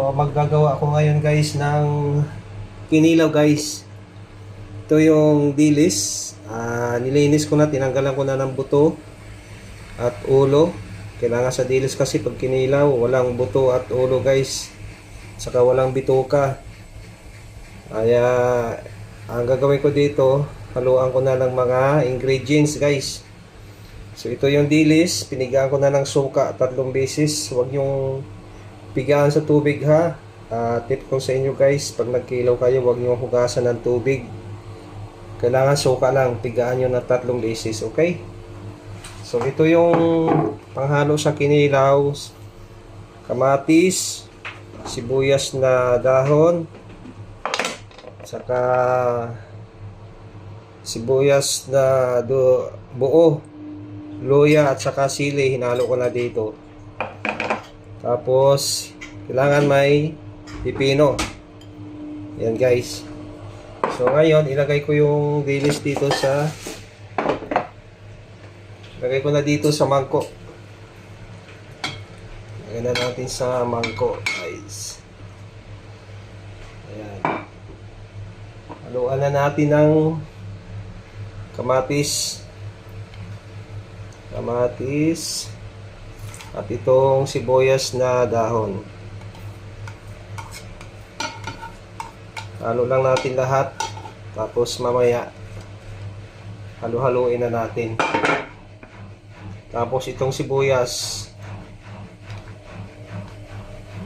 So maggagawa ako ngayon guys ng kinilaw guys. Ito yung dilis. Nilinis ko na, tinanggalan ko na ng buto at ulo. Kailangan sa dilis kasi pag kinilaw, walang buto at ulo guys. Saka walang bituka. Kaya ang gagawin ko dito, haluan ko na ng mga ingredients guys. So ito yung dilis, pinigaan ko na ng suka 3 beses. Huwag yung pigaan sa tubig ha. Tip ko sa inyo guys, pag nagkilaw kayo, huwag nyo hugasan ng tubig. Kailangan suka lang, pigaan nyo na 3 beses, okay? So ito yung panghalo sa kinilaw. Kamatis, sibuyas na dahon, saka sibuyas na buo, luya at saka sili, hinalo ko na dito. Tapos kailangan may pipino. Yan guys. So ngayon ilagay ko yung dilis dito sa lagay ko na dito sa mangkok. Lagay na natin sa mangkok guys. Ayan. Haluan na natin ng kamatis at itong sibuyas na dahon. Halo lang natin lahat, tapos mamaya halu-haluin na natin. Tapos itong sibuyas,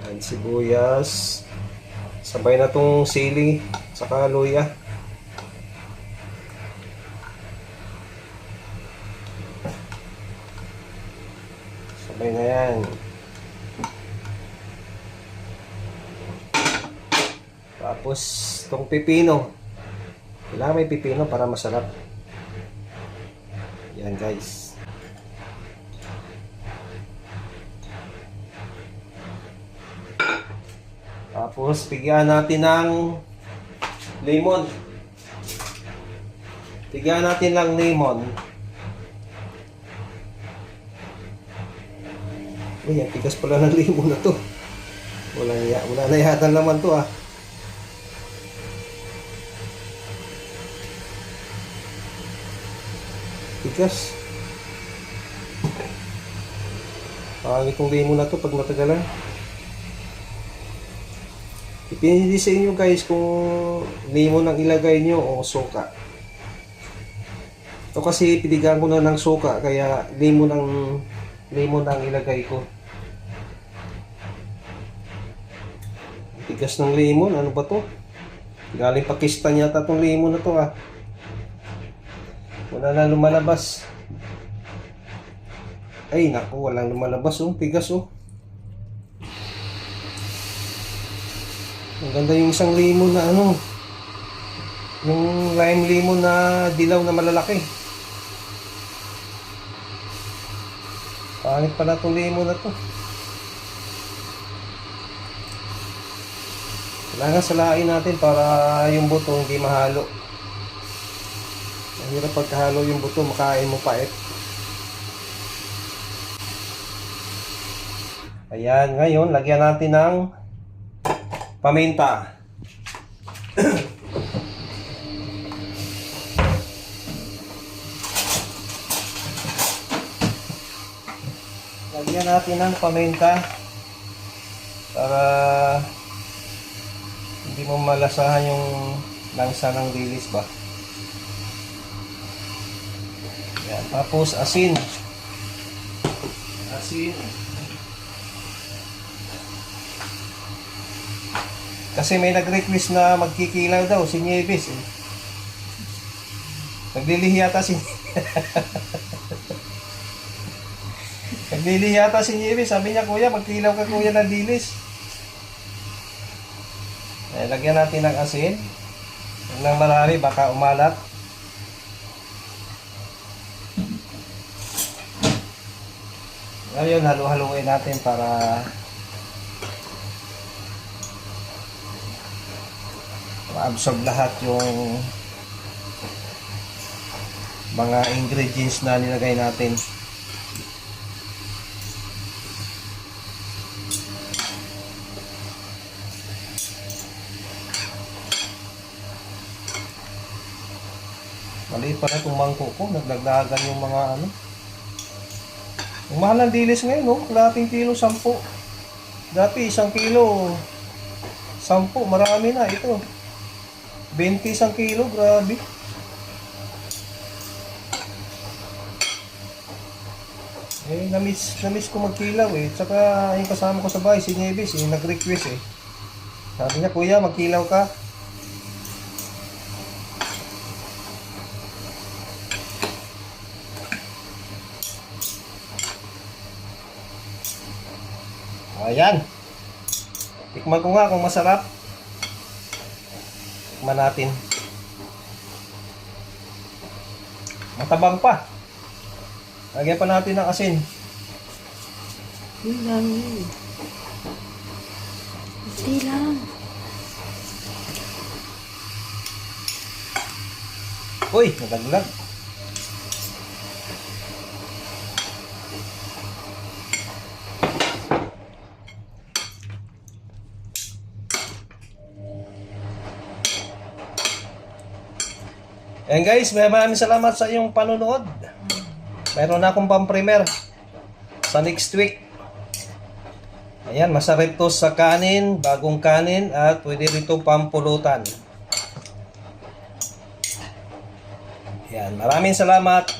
yan, sibuyas, sabay na itong sili saka luya. Sabay na yan. Tapos itong pipino, kailangan may pipino para masarap. Yan guys. Tapos bigyan natin ng lemon. Bigyan natin lang lemon. Uy, ang tigas pala ng lemon na to. Wala na yata naman to ah. Tigas. Parang itong lemon na to pag matagalan. Depende sa inyo guys kung lemon ang ilagay nyo o suka. Ito kasi pinigaan ko na ng suka kaya lemon ang ilagay ko. Tigas ng lemon, ano ba to? Galing Pakistan yata itong lemon na to ah. Wala na lumalabas. Ay naku, walang lumalabas oh, tigas oh. Ang ganda yung isang lemon na ano, yung lime lemon na dilaw na malalaki. Pangit pala itong lemon na to. Kailangan salain natin para yung buto hindi mahalo. Mahirap pagkahalo yung buto, makain mo pait. Ayan, ngayon lagyan natin ng paminta. Lagyan natin ng paminta para hindi mo malasahan yung langsa ng dilis ba. Yan. Tapos asin. Kasi may nag-request na magkikilaw daw si Nieves eh. Naglilihi yata si Naglilihi yata si Nieves. Sabi niya, kuya, magkilaw ka kuya ng dilis. Lagyan natin ng asin. Huwag nang marami, baka umalat. Ngayon, halu-haluin natin para ma-absorb lahat yung mga ingredients na nilagay natin. Maliit pa na itong mangkok ko. Naglagdagan yung mga ano. Yung mahal ng dilis ngayon, no? Kalating kilo, 10. Dati, 1 kilo, 10. Marami na. Ito, 20 isang kilo. Grabe. Eh, namiss ko magkilaw eh. Tsaka yung kasama ko sa bahay, si Nieves eh, nag-request eh. Sabi niya, kuya, magkilaw ka. Ayan. Tikman ko nga kung masarap. Tikman natin. Matabang pa. Lagyan pa natin ng asin. Hindi lang yun. Hindi lang. Uy, nagaglag. Ayan guys, maraming salamat sa iyong panonood. Meron na akong pang-premier sa next week. Ayan, masarap to sa kanin, bagong kanin, at pwede rito pampulutan. Ayan, maraming salamat.